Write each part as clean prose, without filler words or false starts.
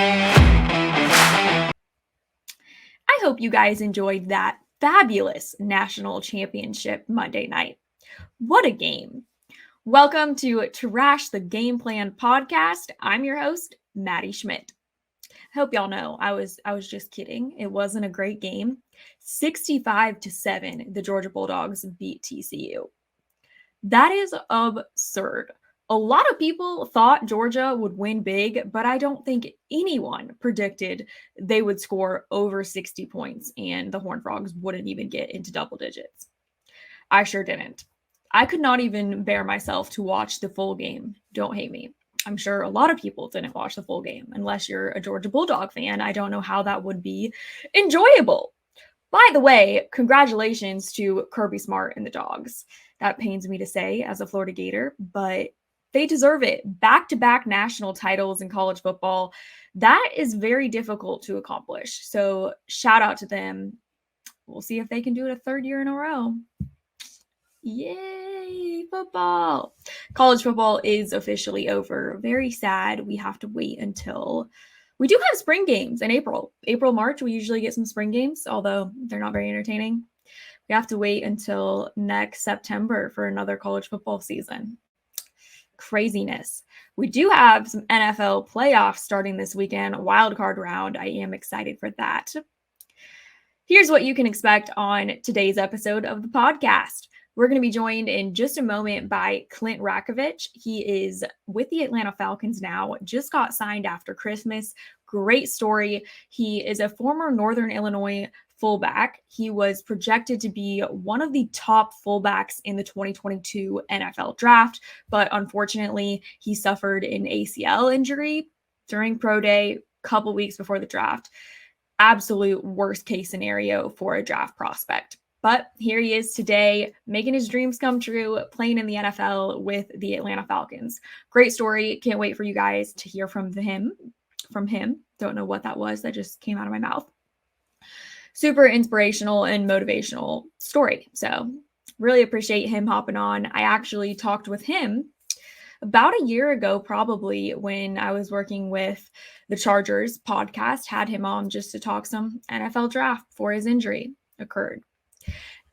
I hope you guys enjoyed that fabulous national championship Monday night. What a game. Welcome to Trash the Game Plan podcast. I'm your host, Maddie Schmidt. I hope y'all know I was just kidding. It wasn't a great game. 65-7, the Georgia Bulldogs beat TCU. That is absurd. A lot of people thought Georgia would win big, but I don't think anyone predicted they would score over 60 points and the Horned Frogs wouldn't even get into double digits. I sure didn't. I could not even bear myself to watch the full game. Don't hate me. I'm sure a lot of people didn't watch the full game unless you're a Georgia Bulldog fan. I don't know how that would be enjoyable. By the way, congratulations to Kirby Smart and the Dogs. That pains me to say as a Florida Gator, but they deserve it. Back-to-back national titles in college football. That is very difficult to accomplish. So shout out to them. We'll see if they can do it a third year in a row. Yay, football. College football is officially over. Very sad. We have to wait until we do have spring games in April. March, we usually get some spring games, although they're not very entertaining. We have to wait until next September for another college football season. Craziness. We do have some NFL playoffs starting this weekend, wild card round. I am excited for that. Here's what you can expect on today's episode of the podcast. We're going to be joined in just a moment by Clint Ratkovich. He is with the Atlanta Falcons now, just got signed after Christmas. Great story. He is a former Northern Illinois fullback. He was projected to be one of the top fullbacks in the 2022 NFL draft, but unfortunately, he suffered an ACL injury during pro day a couple weeks before the draft. Absolute worst case scenario for a draft prospect. But here he is today, making his dreams come true, playing in the NFL with the Atlanta Falcons. Great story. Can't wait for you guys to hear from him. Don't know what that was. That just came out of my mouth. Super inspirational and motivational story. So really appreciate him hopping on. I actually talked with him about a year ago, probably, when I was working with the Chargers podcast, had him on just to talk some NFL draft before his injury occurred.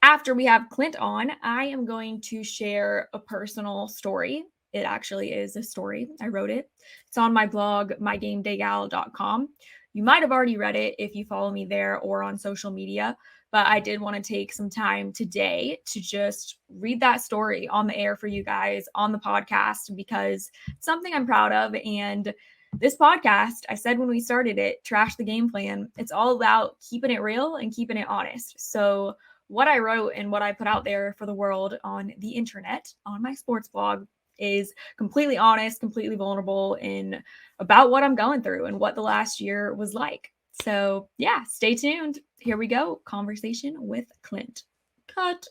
After we have Clint on, I am going to share a personal story. It actually is a story. I wrote it. It's on my blog, mygamedaygal.com. You might have already read it if you follow me there or on social media, but I did want to take some time today to just read that story on the air for you guys on the podcast because it's something I'm proud of. And this podcast, I said when we started it, Trash the Game Plan, it's all about keeping it real and keeping it honest. So what I wrote and what I put out there for the world on the internet, on my sports blog, is completely honest, completely vulnerable in about what I'm going through and what the last year was like. So yeah, stay tuned. Here we go. Conversation with Clint. Cut.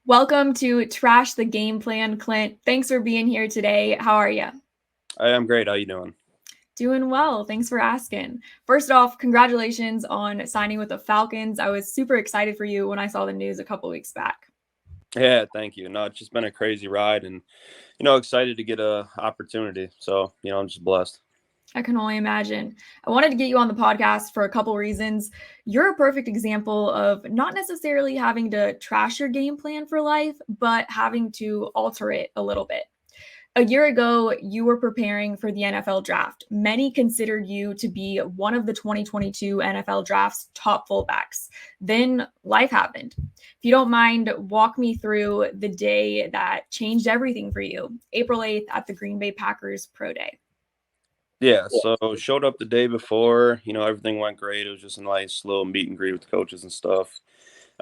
Welcome to Trash the Game Plan, Clint. Thanks for being here today. How are you? I am great. How you doing? Doing well. Thanks for asking. First off, congratulations on signing with the Falcons. I was super excited for you when I saw the news a couple weeks back. Yeah, thank you. No, it's just been a crazy ride and, excited to get an opportunity. So, I'm just blessed. I can only imagine. I wanted to get you on the podcast for a couple reasons. You're a perfect example of not necessarily having to trash your game plan for life, but having to alter it a little bit. A year ago, you were preparing for the NFL draft. Many considered you to be one of the 2022 NFL draft's top fullbacks. Then life happened. If you don't mind, walk me through the day that changed everything for you, April 8th at the Green Bay Packers Pro Day. Yeah, so showed up the day before, everything went great. It was just a nice little meet and greet with the coaches and stuff.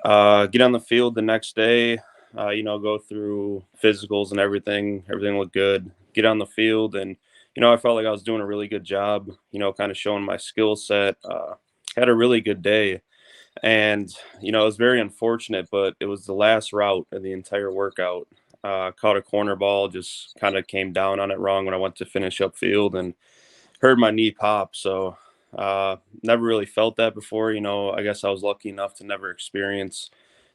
Get on the field the next day. Go through physicals and everything. Everything looked good. Get on the field, and I felt like I was doing a really good job. Kind of showing my skill set. Had a really good day, and it was very unfortunate, but it was the last route of the entire workout. Caught a corner ball, just kind of came down on it wrong when I went to finish up field, and heard my knee pop. So never really felt that before. I guess I was lucky enough to never experience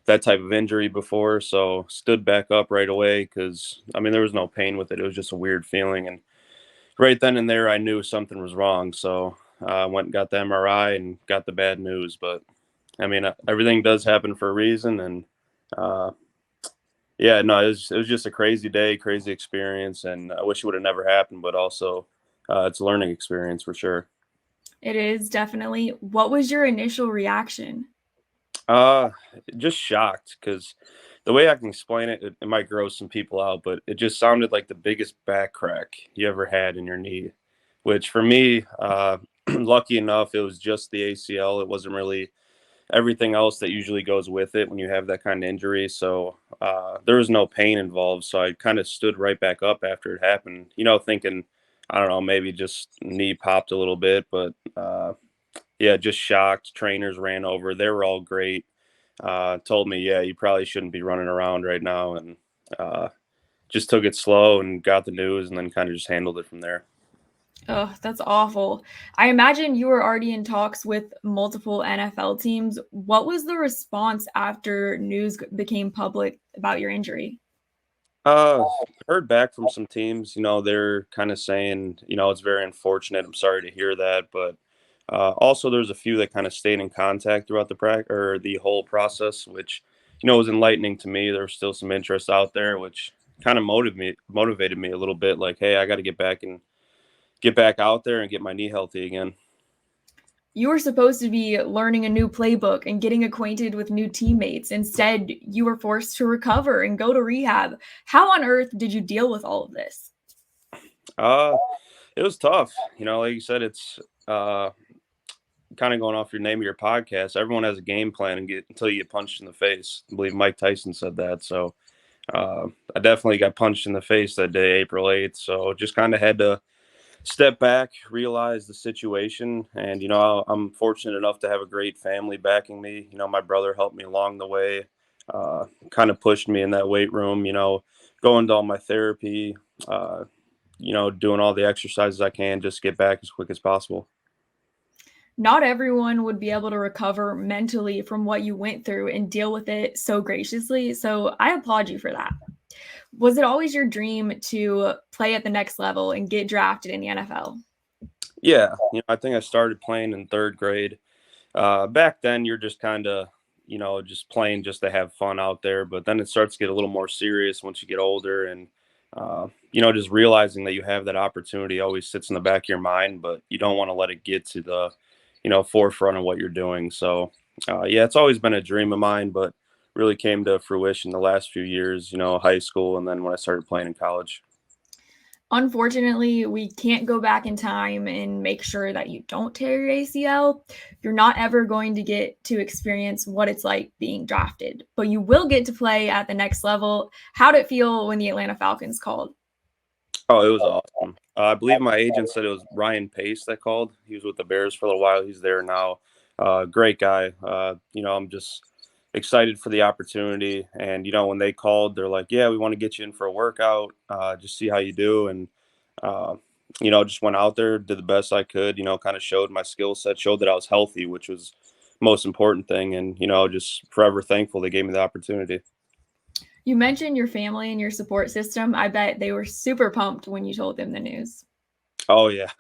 that type of injury before. So stood back up right away because, there was no pain with it. It was just a weird feeling. And, right then and there, I knew something was wrong. So I went and got the MRI and got the bad news. But I mean, everything does happen for a reason. And uh, yeah, no, it was just a crazy day, crazy experience. And I wish it would have never happened, but also it's a learning experience for sure. It is definitely. What was your initial reaction? Uh, just shocked because the way I can explain it, it might gross some people out, but it just sounded like the biggest back crack you ever had in your knee. Which for me, lucky enough, it was just the ACL. It wasn't really everything else that usually goes with it when you have that kind of injury. So there was no pain involved. So I kind of stood right back up after it happened, thinking, I don't know, maybe just knee popped a little bit, but yeah, just shocked. Trainers ran over. They were all great. Told me, yeah, you probably shouldn't be running around right now. And uh, just took it slow and got the news and then kind of just handled it from there. Oh, that's awful. I imagine you were already in talks with multiple NFL teams. What was the response after news became public about your injury? Heard back from some teams, they're kind of saying, it's very unfortunate. I'm sorry to hear that, but also there's a few that kind of stayed in contact throughout the whole process, which was enlightening to me. There was still some interest out there, which kind of motivated me a little bit. Like, hey, I got to get back out there and get my knee healthy again. You were supposed to be learning a new playbook and getting acquainted with new teammates. Instead, you were forced to recover and go to rehab. How on earth did you deal with all of this? Uh, it was tough. Like you said, it's kind of going off your name of your podcast. Everyone has a game plan and get until you get punched in the face. I believe Mike Tyson said that. So I definitely got punched in the face that day, April 8th. So just kind of had to step back, realize the situation. And, I'm fortunate enough to have a great family backing me. My brother helped me along the way, kind of pushed me in that weight room, going to all my therapy, uh, doing all the exercises I can, just get back as quick as possible. Not everyone would be able to recover mentally from what you went through and deal with it so graciously. So I applaud you for that. Was it always your dream to play at the next level and get drafted in the NFL? Yeah. I think I started playing in third grade. Back then, you're just kind of, just playing just to have fun out there. But then it starts to get a little more serious once you get older. And, just realizing that you have that opportunity always sits in the back of your mind, but you don't want to let it get to the, forefront of what you're doing. So, yeah, it's always been a dream of mine, but really came to fruition the last few years, high school. And then when I started playing in college. Unfortunately, we can't go back in time and make sure that you don't tear your ACL. You're not ever going to get to experience what it's like being drafted, but you will get to play at the next level. How'd it feel when the Atlanta Falcons called? Oh, it was awesome. I believe my agent said it was Ryan Pace that called. He was with the Bears for a little while. He's there now. Great guy. I'm just excited for the opportunity. And when they called, they're like, "Yeah, we want to get you in for a workout. Just see how you do." And uh, just went out there, did the best I could. Kind of showed my skill set, showed that I was healthy, which was most important thing. And just forever thankful they gave me the opportunity. You mentioned your family and your support system. I bet they were super pumped when you told them the news. Oh yeah,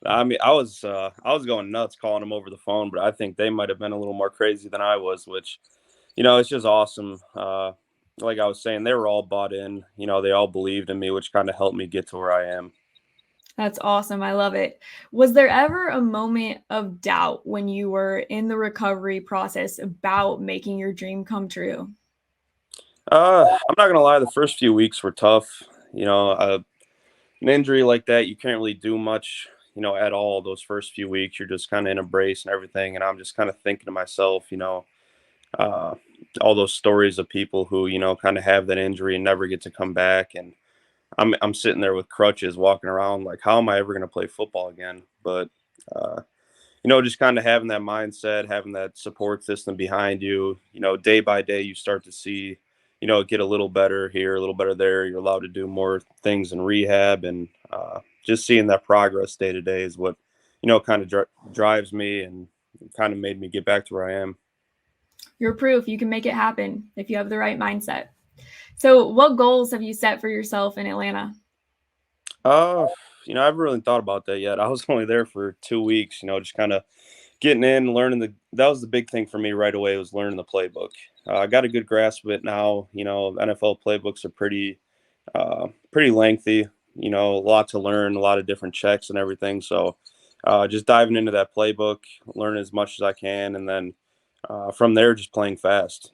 I mean, I was going nuts calling them over the phone, but I think they might have been a little more crazy than I was, which it's just awesome. Like I was saying, they were all bought in. They all believed in me, which kind of helped me get to where I am. That's awesome. I love it. Was there ever a moment of doubt when you were in the recovery process about making your dream come true? I'm not gonna lie, the first few weeks were tough. An injury like that, you can't really do much, at all. Those first few weeks, you're just kind of in a brace and everything, and I'm just kind of thinking to myself, uh, all those stories of people who kind of have that injury and never get to come back, and I'm sitting there with crutches, walking around like, how am I ever going to play football again? But uh, just kind of having that mindset, having that support system behind you, day by day, you start to see, get a little better here, a little better there. You're allowed to do more things in rehab, and just seeing that progress day to day is what kind of drives me and kind of made me get back to where I am. You're proof you can make it happen if you have the right mindset. So, what goals have you set for yourself in Atlanta? Uh, I haven't really thought about that yet. I was only there for 2 weeks. Just kind of getting in, learning that was the big thing for me right away was learning the playbook. I got a good grasp of it now. NFL playbooks are pretty lengthy. A lot to learn, a lot of different checks and everything. So, just diving into that playbook, learn as much as I can, and then from there, just playing fast.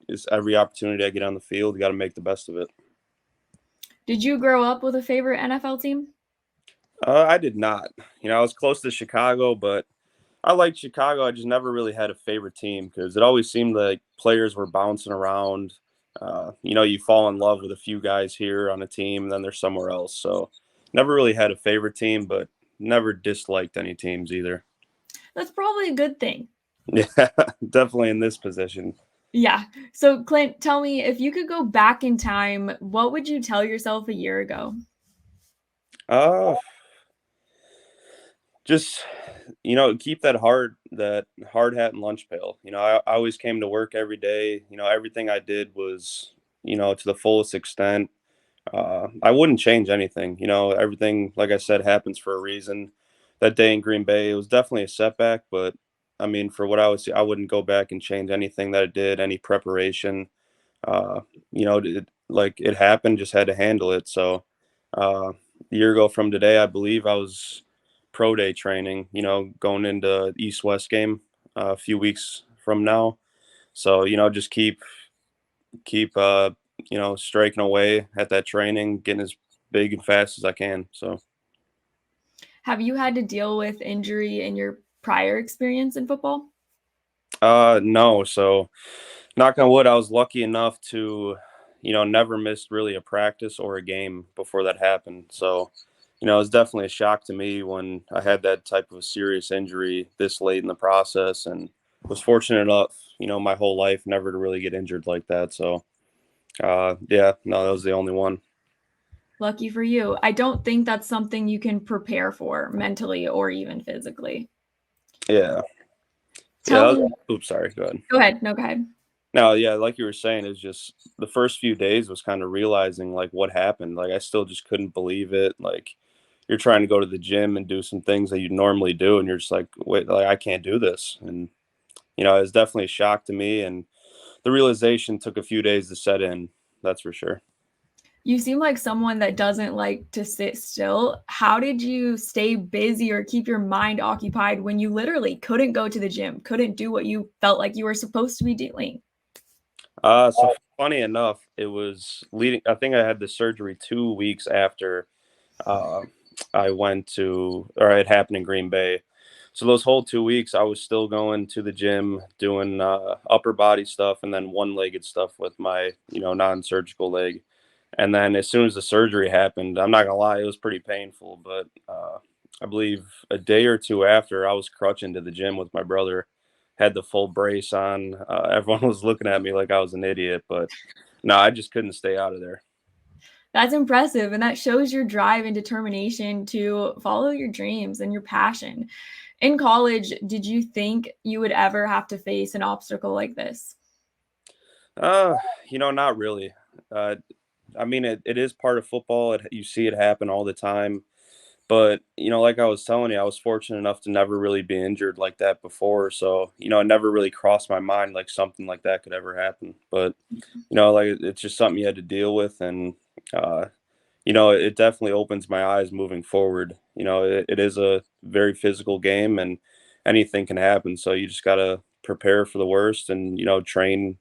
Is every opportunity I get on the field, you got to make the best of it. Did you grow up with a favorite NFL team? I did not. I was close to Chicago, but I liked Chicago. I just never really had a favorite team because it always seemed like players were bouncing around. You fall in love with a few guys here on a team, and then they're somewhere else. So, never really had a favorite team, but never disliked any teams either. That's probably a good thing. Yeah, definitely in this position. Yeah. So, Clint, tell me if you could go back in time, what would you tell yourself a year ago? Uh, just keep that hard hat and lunch pail. I always came to work every day. Everything I did was to the fullest extent. I wouldn't change anything. Everything, like I said, happens for a reason. That day in Green Bay, it was definitely a setback, but I mean, for what I wouldn't go back and change anything that I did, any preparation. Uh, like it happened, just had to handle it. So, a year ago from today, I believe I was pro day training, going into East West game a few weeks from now. So, just keep striking away at that training, getting as big and fast as I can. So, Have you had to deal with injury in your prior experience in football? no. So, knock on wood, I was lucky enough to, never missed really a practice or a game before that happened. So, it was definitely a shock to me when I had that type of a serious injury this late in the process, and was fortunate enough, my whole life never to really get injured like that. So, yeah, no, that was the only one. Lucky for you. I don't think that's something you can prepare for mentally or even physically. Yeah. Yeah. Tell me, Oops, sorry. Go ahead. go ahead. No, go ahead. No, yeah, like you were saying, it's just the first few days was kind of realizing like what happened. Like I still just couldn't believe it. Like you're trying to go to the gym and do some things that you normally do, and you're just like, wait, like I can't do this. And it was definitely a shock to me, and the realization took a few days to set in. That's for sure. You seem like someone that doesn't like to sit still. How did you stay busy or keep your mind occupied when you literally couldn't go to the gym, couldn't do what you felt like you were supposed to be doing? So funny enough, it was leading. I think I had the surgery 2 weeks after uh, I went to, or it happened in Green Bay. So those whole 2 weeks, I was still going to the gym, doing upper body stuff, and then one-legged stuff with my, non-surgical leg. And then as soon as the surgery happened, I'm not gonna lie, it was pretty painful. But I believe a day or two after, I was crutching to the gym with my brother, had the full brace on. Everyone was looking at me like I was an idiot, but no, I just couldn't stay out of there. That's impressive. And that shows your drive and determination to follow your dreams and your passion. In college, did you think you would ever have to face an obstacle like this? Uh, not really. Uh, I mean, it is part of football. You see it happen all the time. But, like I was telling you, I was fortunate enough to never really be injured like that before. So, it never really crossed my mind like something like that could ever happen. But, like it's just something you had to deal with. And, uh, it definitely opens my eyes moving forward. It is a very physical game and anything can happen. So you just got to prepare for the worst and, train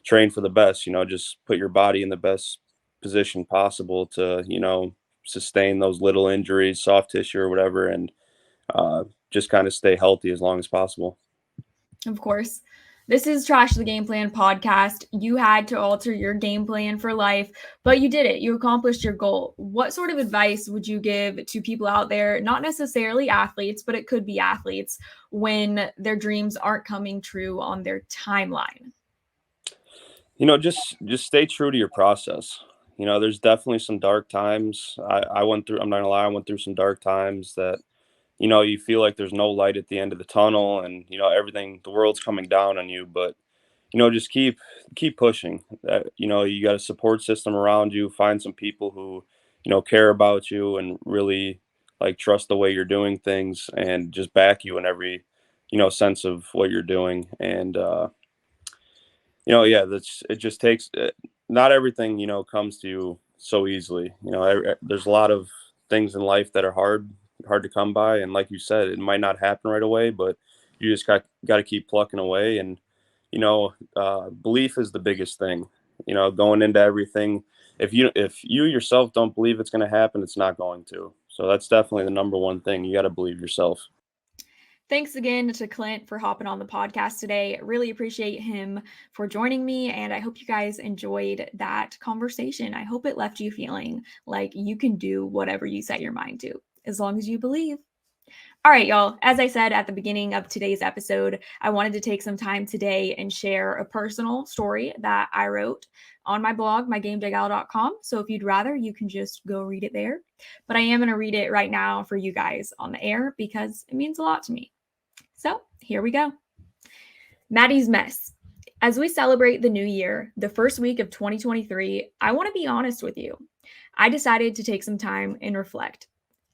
for the best. Just put your body in the best position possible to sustain those little injuries, soft tissue or whatever, and just kind of stay healthy as long as possible. Of course. This is Trash the Game Plan podcast. You had to alter your game plan for life, but you did it. You accomplished your goal. What sort of advice would you give to people out there, not necessarily athletes, but it could be athletes, when their dreams aren't coming true on their timeline? Just stay true to your process. There's definitely some dark times. I went through. I'm not gonna lie. I went through some dark times that you feel like there's no light at the end of the tunnel, and everything, the world's coming down on you. But just keep pushing. You got a support system around you. Find some people who care about you and really like trust the way you're doing things and just back you in every, sense of what you're doing. And, yeah, it just takes, not everything, comes to you so easily. There's a lot of things in life that are hard to come by. And like you said, it might not happen right away, but you just got to keep plucking away. And, belief is the biggest thing, going into everything. If you yourself don't believe it's going to happen, it's not going to. So that's definitely the number one thing. You got to believe yourself. Thanks again to Clint for hopping on the podcast today. Really appreciate him for joining me, and I hope you guys enjoyed that conversation. I hope it left you feeling like you can do whatever you set your mind to, as long as you believe. All right, y'all. As I said at the beginning of today's episode, I wanted to take some time today and share a personal story that I wrote on my blog, mygamedaygala.com. So if you'd rather, you can just go read it there. But I am going to read it right now for you guys on the air because it means a lot to me. So here we go. Maddie's mess. As we celebrate the new year, the first week of 2023, I want to be honest with you. I decided to take some time and reflect.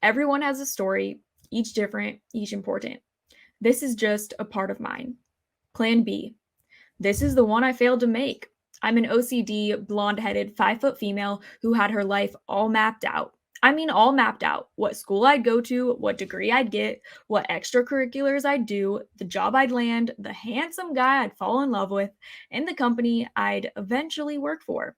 Everyone has a story, each different, each important. This is just a part of mine. Plan B. This is the one I failed to make. I'm an OCD, blonde-headed, 5-foot female who had her life all mapped out. I mean, all mapped out. What school I'd go to, what degree I'd get, what extracurriculars I'd do, the job I'd land, the handsome guy I'd fall in love with, and the company I'd eventually work for.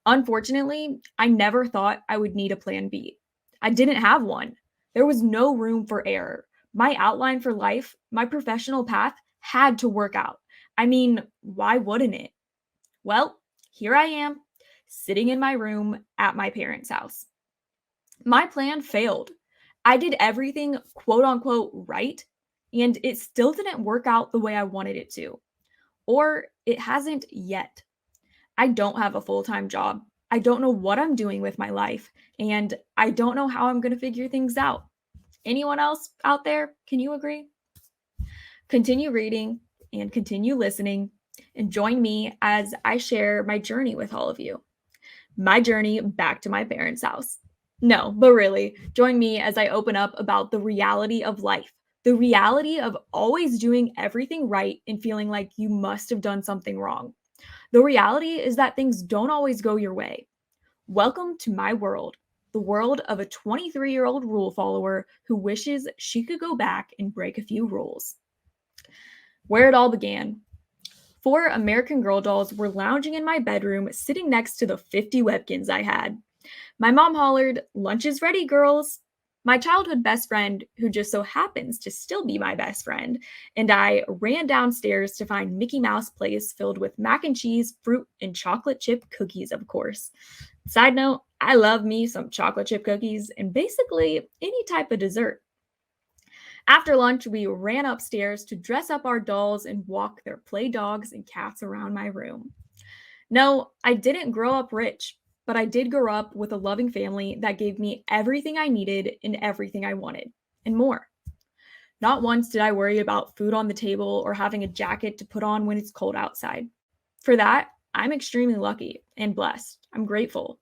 Unfortunately, I never thought I would need a plan B. I didn't have one. There was no room for error. My outline for life, my professional path had to work out. I mean, why wouldn't it? Well, here I am, sitting in my room at my parents' house. My plan failed. I did everything quote unquote right, and it still didn't work out the way I wanted it to. Or it hasn't yet. I don't have a full time job. I don't know what I'm doing with my life, and I don't know how I'm going to figure things out. Anyone else out there? Can you agree? Continue reading and continue listening, and join me as I share my journey with all of you. My journey back to my parents' house. No, but really, join me as I open up about the reality of life, the reality of always doing everything right and feeling like you must have done something wrong. The reality is that things don't always go your way. Welcome to my world, the world of a 23-year-old rule follower who wishes she could go back and break a few rules. Where it all began. 4 American Girl dolls were lounging in my bedroom, sitting next to the 50 Webkins I had. My mom hollered, "Lunch is ready, girls." My childhood best friend, who just so happens to still be my best friend, and I ran downstairs to find Mickey Mouse plates filled with mac and cheese, fruit, and chocolate chip cookies, of course. Side note, I love me some chocolate chip cookies and basically any type of dessert. After lunch, we ran upstairs to dress up our dolls and walk their play dogs and cats around my room. No, I didn't grow up rich, but I did grow up with a loving family that gave me everything I needed and everything I wanted, and more. Not once did I worry about food on the table or having a jacket to put on when it's cold outside. For that, I'm extremely lucky and blessed. I'm grateful.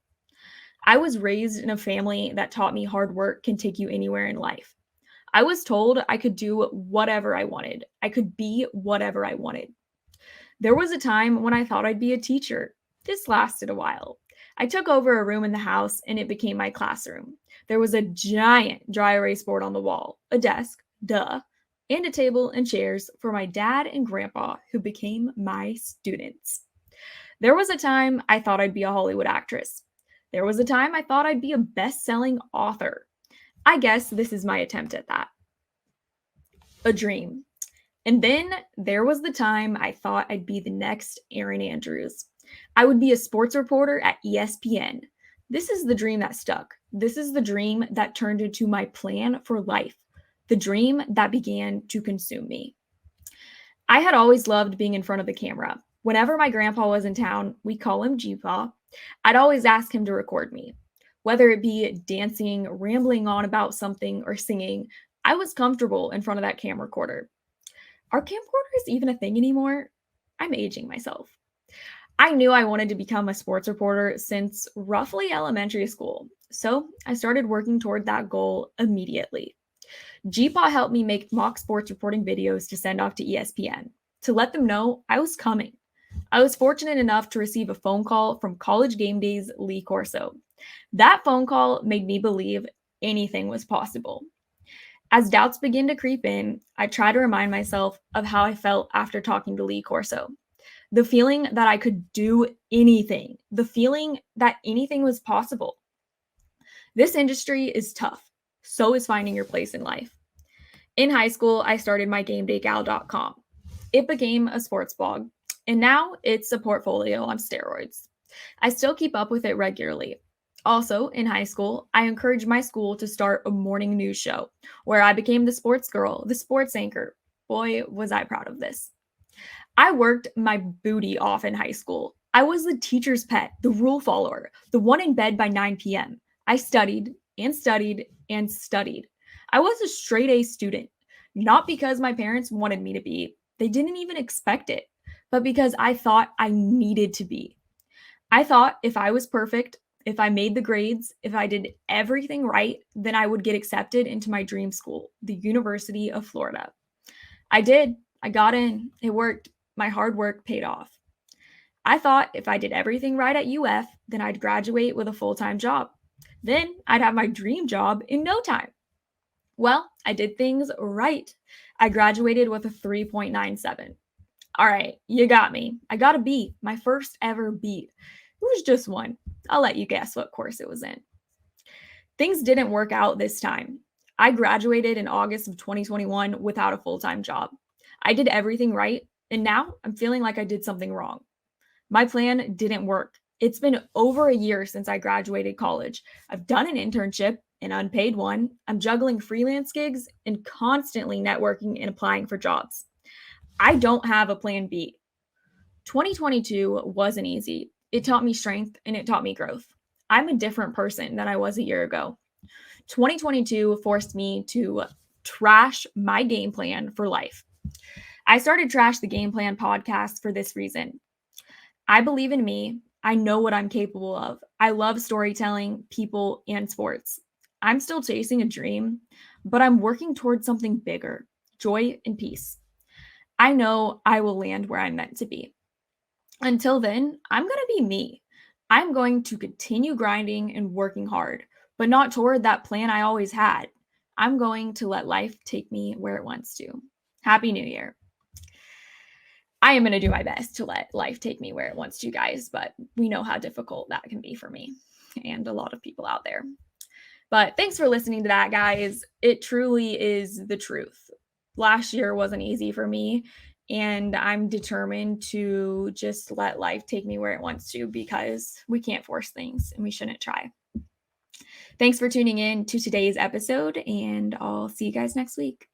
I was raised in a family that taught me hard work can take you anywhere in life. I was told I could do whatever I wanted. I could be whatever I wanted. There was a time when I thought I'd be a teacher. This lasted a while. I took over a room in the house and it became my classroom. There was a giant dry erase board on the wall, a desk, duh, and a table and chairs for my dad and grandpa, who became my students. There was a time I thought I'd be a Hollywood actress. There was a time I thought I'd be a best-selling author. I guess this is my attempt at that. A dream. And then there was the time I thought I'd be the next Erin Andrews. I would be a sports reporter at ESPN. This is the dream that stuck. This is the dream that turned into my plan for life. The dream that began to consume me. I had always loved being in front of the camera. Whenever my grandpa was in town, we call him G-Pa, I'd always ask him to record me. Whether it be dancing, rambling on about something, or singing, I was comfortable in front of that camcorder. Are camcorders even a thing anymore? I'm aging myself. I knew I wanted to become a sports reporter since roughly elementary school. So I started working toward that goal immediately. GPA helped me make mock sports reporting videos to send off to ESPN to let them know I was coming. I was fortunate enough to receive a phone call from College Game Day's Lee Corso. That phone call made me believe anything was possible. As doubts began to creep in, I tried to remind myself of how I felt after talking to Lee Corso. The feeling that I could do anything, the feeling that anything was possible. This industry is tough. So is finding your place in life. In high school, I started my GameDayGal.com. It became a sports blog, and now it's a portfolio on steroids. I still keep up with it regularly. Also, in high school, I encouraged my school to start a morning news show where I became the sports girl, the sports anchor. Boy, was I proud of this. I worked my booty off in high school. I was the teacher's pet, the rule follower, the one in bed by 9 p.m. I studied and studied and studied. I was a straight A student, not because my parents wanted me to be, they didn't even expect it, but because I thought I needed to be. I thought if I was perfect, if I made the grades, if I did everything right, then I would get accepted into my dream school, the University of Florida. I did. I got in. It worked. My hard work paid off. I thought if I did everything right at UF, then I'd graduate with a full time job. Then I'd have my dream job in no time. Well, I did things right. I graduated with a 3.97. All right, you got me. I got a B, my first ever B. It was just one. I'll let you guess what course it was in. Things didn't work out this time. I graduated in August of 2021 without a full time job. I did everything right, and now I'm feeling like I did something wrong. My plan didn't work. It's been over a year since I graduated college. I've done an internship, an unpaid one. I'm juggling freelance gigs and constantly networking and applying for jobs. I don't have a plan B. 2022 wasn't easy. It taught me strength and it taught me growth. I'm a different person than I was a year ago. 2022 forced me to trash my game plan for life. I started Trash the Game Plan podcast for this reason. I believe in me. I know what I'm capable of. I love storytelling, people, and sports. I'm still chasing a dream, but I'm working towards something bigger, joy and peace. I know I will land where I'm meant to be. Until then, I'm going to be me. I'm going to continue grinding and working hard, but not toward that plan I always had. I'm going to let life take me where it wants to. Happy New Year. I am going to do my best to let life take me where it wants to, guys, but we know how difficult that can be for me and a lot of people out there. But thanks for listening to that, guys. It truly is the truth. Last year wasn't easy for me, and I'm determined to just let life take me where it wants to because we can't force things and we shouldn't try. Thanks for tuning in to today's episode, and I'll see you guys next week.